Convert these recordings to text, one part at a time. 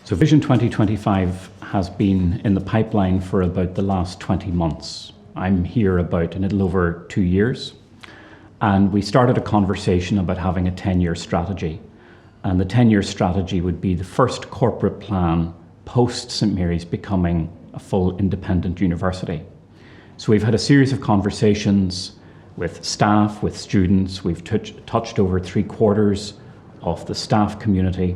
So Vision 2025 has been in the pipeline for about the last 20 months. I'm here about a little over 2 years, and we started a conversation about having a 10-year strategy. And the 10-year strategy would be the first corporate plan post St Mary's becoming a full independent university. So we've had a series of conversations with staff, with students. We've touched over 3/4 of the staff community.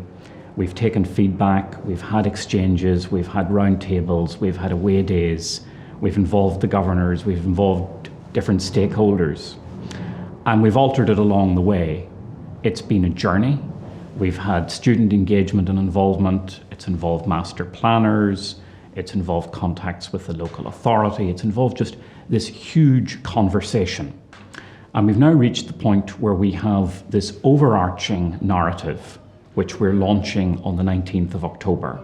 We've taken feedback, we've had exchanges, we've had roundtables, we've had away days, we've involved the governors, we've involved different stakeholders, and we've altered it along the way. It's been a journey. We've had student engagement and involvement. It's involved master planners, it's involved contacts with the local authority, it's involved just this huge conversation. And we've now reached the point where we have this overarching narrative which we're launching on the 19th of October.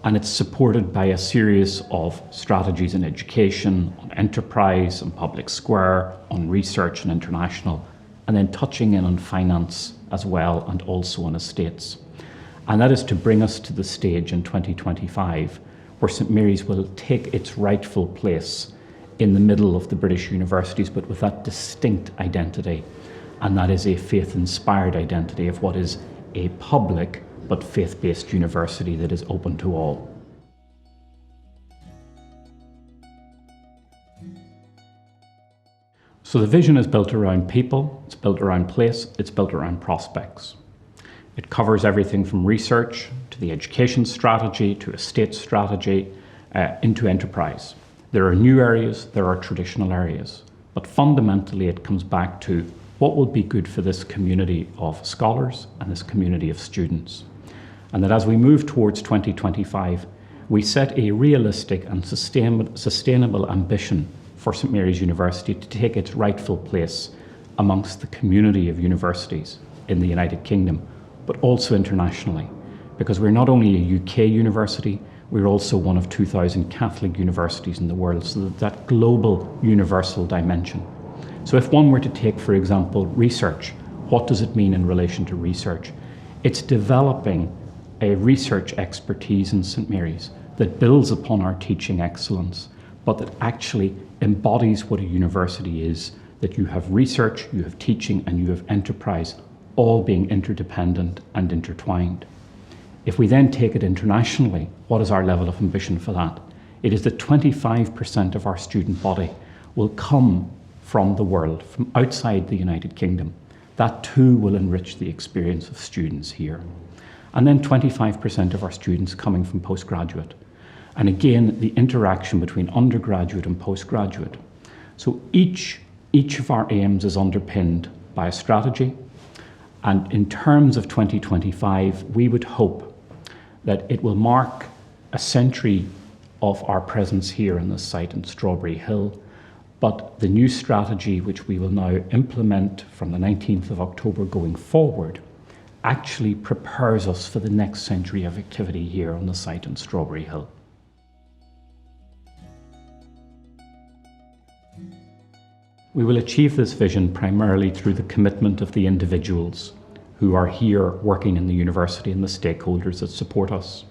And it's supported by a series of strategies in education, on enterprise, on public square, on research and international, and then touching in on finance as well, and also on estates. And that is to bring us to the stage in 2025 where St Mary's will take its rightful place in the middle of the British universities, but with that distinct identity. And that is a faith-inspired identity of what is a public but faith-based university that is open to all. So the vision is built around people, it's built around place, it's built around prospects. It covers everything from research to the education strategy to estate strategy into enterprise. There are new areas, there are traditional areas, but fundamentally it comes back to what will be good for this community of scholars and this community of students. And that as we move towards 2025, we set a realistic and sustainable ambition for St Mary's University to take its rightful place amongst the community of universities in the United Kingdom, but also internationally. Because we're not only a UK university, we're also one of 2,000 Catholic universities in the world, so that global universal dimension. So if one were to take, for example, research, what does it mean in relation to research? It's developing a research expertise in St Mary's that builds upon our teaching excellence, but that actually embodies what a university is, that you have research, you have teaching, and you have enterprise, all being interdependent and intertwined. If we then take it internationally, what is our level of ambition for that? It is that 25% of our student body will come from the world, from outside the United Kingdom. That too will enrich the experience of students here. And then 25% of our students coming from postgraduate. And again, the interaction between undergraduate and postgraduate. So each of our aims is underpinned by a strategy. And in terms of 2025, we would hope that it will mark a century of our presence here in this site in Strawberry Hill. But the new strategy, which we will now implement from the 19th of October going forward, actually prepares us for the next century of activity here on the site in Strawberry Hill. We will achieve this vision primarily through the commitment of the individuals who are here working in the university and the stakeholders that support us.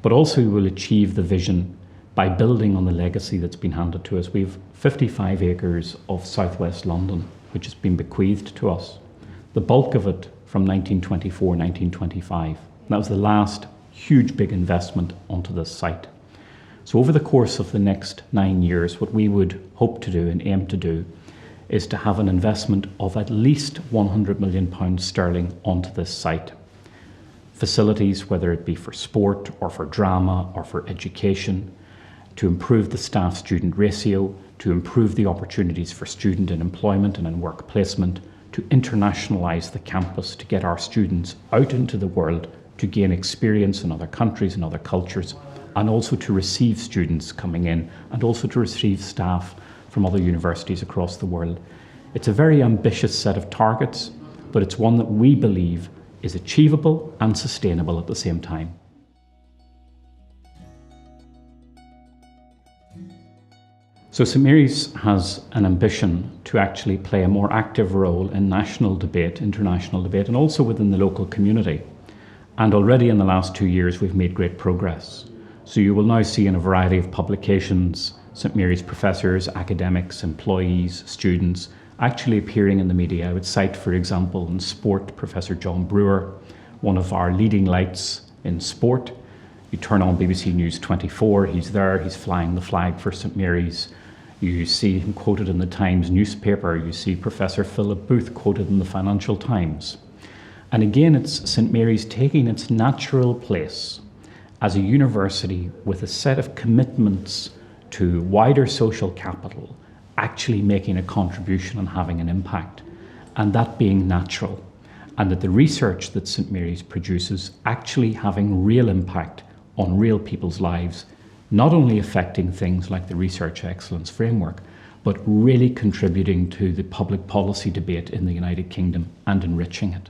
But also we will achieve the vision by building on the legacy that's been handed to us. We've 55 acres of southwest London, which has been bequeathed to us. The bulk of it from 1924, 1925. That was the last huge big investment onto this site. So over the course of the next 9 years, what we would hope to do and aim to do is to have an investment of at least £100 million onto this site. Facilities, whether it be for sport or for drama or for education, to improve the staff-student ratio, to improve the opportunities for student in employment and in work placement, to internationalise the campus, to get our students out into the world, to gain experience in other countries and other cultures, and also to receive students coming in, and also to receive staff from other universities across the world. It's a very ambitious set of targets, but it's one that we believe is achievable and sustainable at the same time. So St Mary's has an ambition to actually play a more active role in national debate, international debate, and also within the local community. And already in the last 2 years, we've made great progress. So you will now see in a variety of publications, St Mary's professors, academics, employees, students, actually appearing in the media. I would cite, for example, in sport, Professor John Brewer, one of our leading lights in sport. You turn on BBC News 24, he's there, he's flying the flag for St Mary's. You see him quoted in the Times newspaper. You see Professor Philip Booth quoted in the Financial Times. And again, it's St Mary's taking its natural place as a university with a set of commitments to wider social capital, actually making a contribution and having an impact, and that being natural, and that the research that St Mary's produces actually having real impact on real people's lives, not only affecting things like the Research Excellence Framework, but really contributing to the public policy debate in the United Kingdom and enriching it.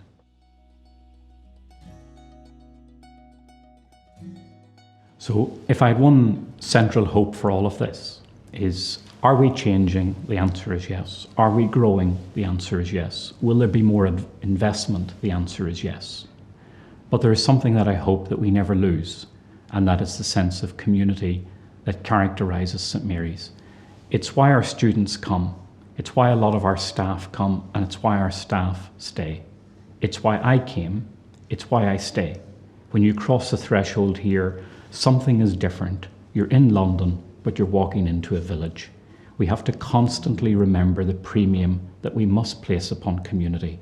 So if I had one central hope for all of this is, are we changing? The answer is yes. Are we growing? The answer is yes. Will there be more investment? The answer is yes. But there is something that I hope that we never lose, and that is the sense of community that characterises St Mary's. It's why our students come. It's why a lot of our staff come, and it's why our staff stay. It's why I came. It's why I stay. When you cross the threshold here, something is different. You're in London, but you're walking into a village. We have to constantly remember the premium that we must place upon community.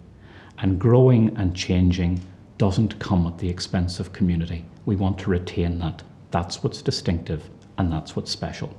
And growing and changing doesn't come at the expense of community. We want to retain that. That's what's distinctive, and that's what's special.